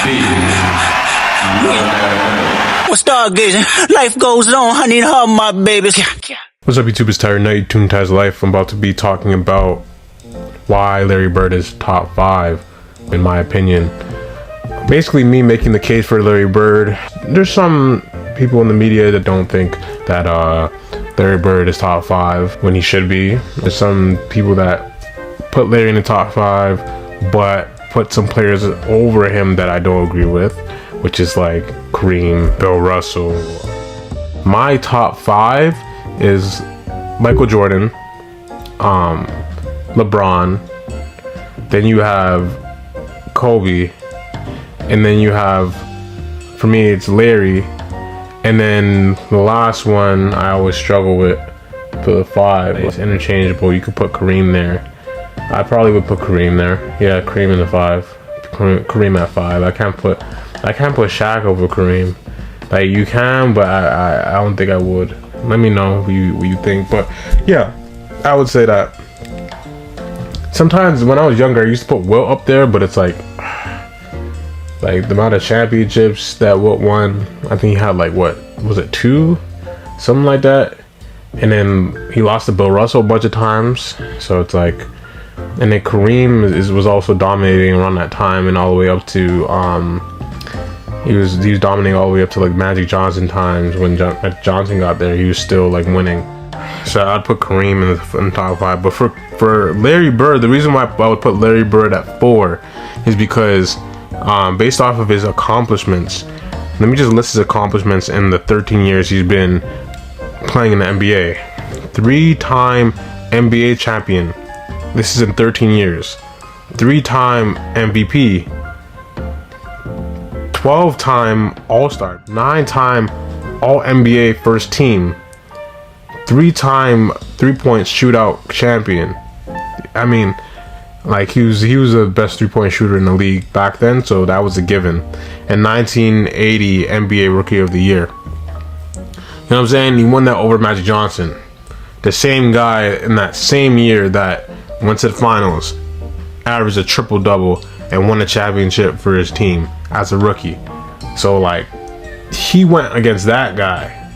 Well, stargazing, life goes on. I need her, my babies. What's up, YouTube? It's Tyler Knight, Toon Taz Life. I'm about to be talking about why Larry Bird is top 5, in my opinion. Basically, me making the case for Larry Bird. There's some people in the media that don't think that Larry Bird is top 5 when he should be. There's some people that put Larry in the top 5, but put some players over him that I don't agree with, which is like Kareem, Bill Russell. My top 5 is Michael Jordan, LeBron, then you have Kobe, and then you have, for me, it's Larry, and then the last one I always struggle with for the 5. It's interchangeable. You could put Kareem there. I probably would put Kareem there. Yeah, Kareem in the 5. Kareem at 5. I can't put Shaq over Kareem. Like, you can, but I don't think I would. Let me know what you think. But yeah, I would say that sometimes when I was younger, I used to put Wilt up there, but it's like the amount of championships that Wilt won. I think he had like, what was it, 2, something like that. And then he lost to Bill Russell a bunch of times. So it's like, and then Kareem was also dominating around that time, and all the way up to he was dominating all the way up to like Magic Johnson times. When Johnson got there, he was still like winning. So I'd put Kareem in the top 5. But for Larry Bird, the reason why I would put Larry Bird at 4 is because based off of his accomplishments. Let me just list his accomplishments in the 13 years he's been playing in the NBA. 3-time NBA champion. This is in 13 years. 3-time MVP. 12-time All-Star. 9-time All-NBA first team. 3-time three-point shootout champion. I mean, like, he was the best three-point shooter in the league back then, so that was a given. And 1980 NBA Rookie of the Year. You know what I'm saying? He won that over Magic Johnson. The same guy in that same year that went to the finals, averaged a triple-double, and won a championship for his team as a rookie. So, like, he went against that guy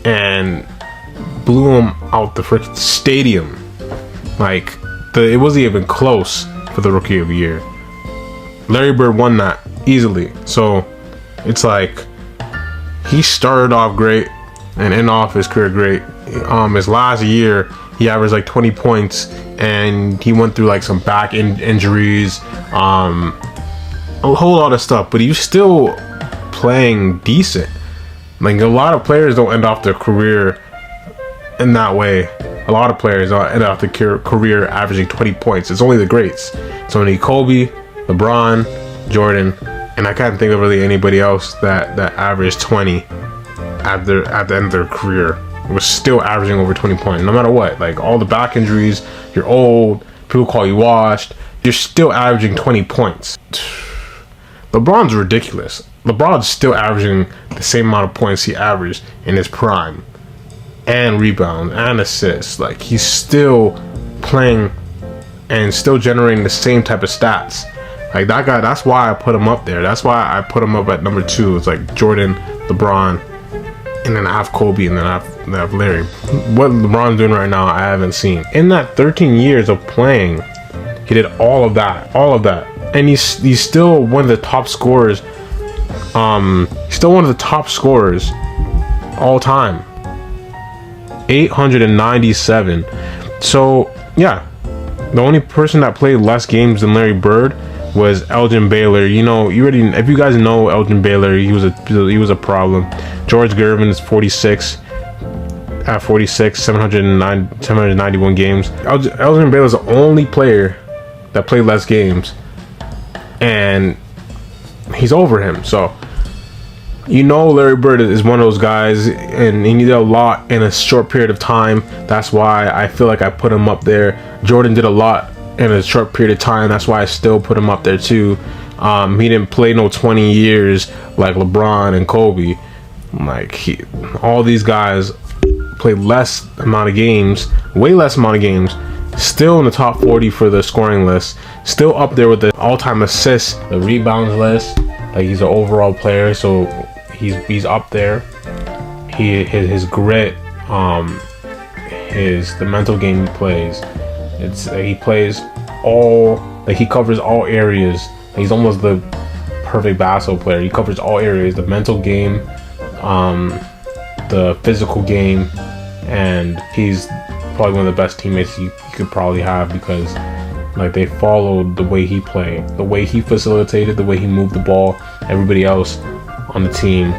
and blew him out the freaking stadium. Like, it wasn't even close for the Rookie of the Year. Larry Bird won that easily. So, it's like, he started off great and ended off his career great. His last year, he averaged like 20 points, and he went through like some back injuries, a whole lot of stuff, but he was still playing decent. Like, a lot of players don't end off their career in that way. A lot of players end off their career averaging 20 points. It's only the greats. It's only Kobe, LeBron, Jordan, and I can't think of really anybody else that averaged 20 at the end of their career. Was still averaging over 20 points, no matter what. Like, all the back injuries, you're old, people call you washed, you're still averaging 20 points. LeBron's ridiculous. LeBron's still averaging the same amount of points he averaged in his prime, and rebounds and assists. Like, he's still playing and still generating the same type of stats. Like, that guy, that's why I put him up there. That's why I put him up at number 2. It's like Jordan, LeBron, and then I have Kobe, and then I have Larry. What LeBron's doing right now, I haven't seen. In that 13 years of playing, he did all of that, and he's still one of the top scorers. He's still one of the top scorers all time. 897. So yeah, the only person that played less games than Larry Bird was Elgin Baylor. You know, if you guys know Elgin Baylor, he was a problem. George Gervin is 46. At 46, 791 games. Elgin Baylor is the only player that played less games, and he's over him. So, you know, Larry Bird is one of those guys, and he needed a lot in a short period of time. That's why I feel like I put him up there. Jordan did a lot in a short period of time. That's why I still put him up there too. He didn't play no 20 years like LeBron and Kobe. Like, all these guys played less amount of games, way less amount of games, still in the top 40 for the scoring list, still up there with the all-time assists, the rebounds list. Like, he's an overall player, so he's up there. His grit, the mental game he plays. He plays all, like, he covers all areas. He's almost the perfect basketball player. He covers all areas: the mental game, the physical game, and he's probably one of the best teammates you could probably have, because like, they followed the way he played, the way he facilitated, the way he moved the ball. Everybody else on the team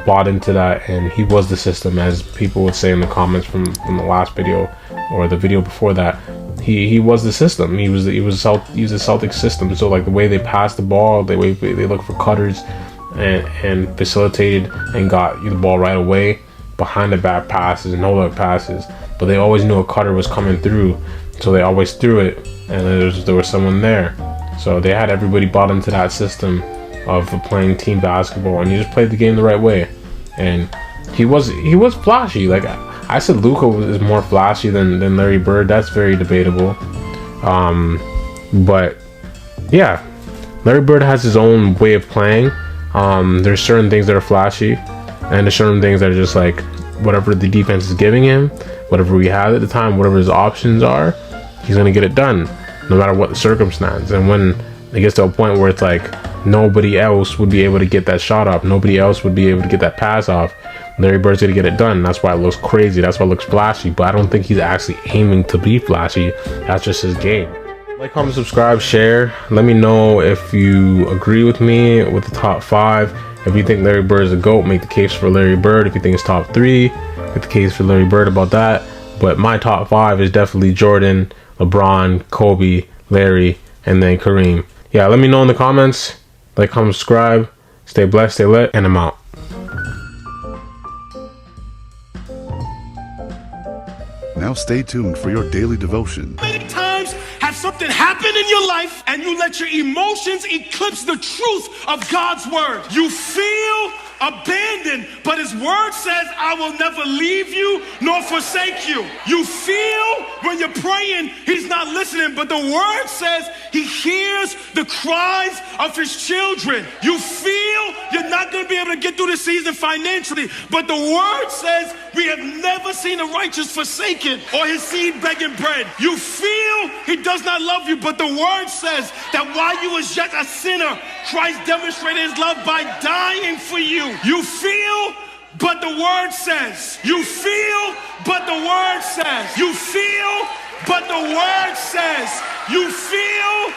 bought into that, and he was the system, as people would say in the comments from the last video or the video before that. He was the system. He was the Celtics system. So like, the way they passed the ball, the way they looked for cutters and facilitated and got you the ball right away, behind the back passes, no look passes. But they always knew a cutter was coming through, so they always threw it, and there was someone there. So they had everybody bought into that system of playing team basketball, and you just played the game the right way. And he was flashy. Like, I said, Luka is more flashy than Larry Bird. That's very debatable. But yeah, Larry Bird has his own way of playing. There's certain things that are flashy, and there's certain things that are just like, whatever the defense is giving him, whatever we have at the time, whatever his options are, he's gonna get it done, no matter what the circumstance. And when it gets to a point where it's like, nobody else would be able to get that shot off, nobody else would be able to get that pass off, Larry Bird's gonna get it done. That's why it looks crazy. That's why it looks flashy. But I don't think he's actually aiming to be flashy. That's just his game. Like, comment, subscribe, share. Let me know if you agree with me with the top 5. If you think Larry Bird is a GOAT, make the case for Larry Bird. If you think it's top 3, make the case for Larry Bird about that. But my top 5 is definitely Jordan, LeBron, Kobe, Larry, and then Kareem. Yeah, let me know in the comments. Like, comment, subscribe. Stay blessed, stay lit, and I'm out. Now stay tuned for your daily devotion. Many times have something happen in your life and you let your emotions eclipse the truth of God's word. You feel abandoned, but his word says, I will never leave you nor forsake you. You feel when you're praying, he's not listening, but the word says he hears the cries of his children. You feel you're not going to be able to get through the season financially, but the word says we have never seen the righteous forsaken or his seed begging bread. You feel he does not love you, but the word says that while you was yet a sinner, Christ demonstrated his love by dying for you. You feel, but the word says. You feel, but the word says. You feel, but the word says. You feel,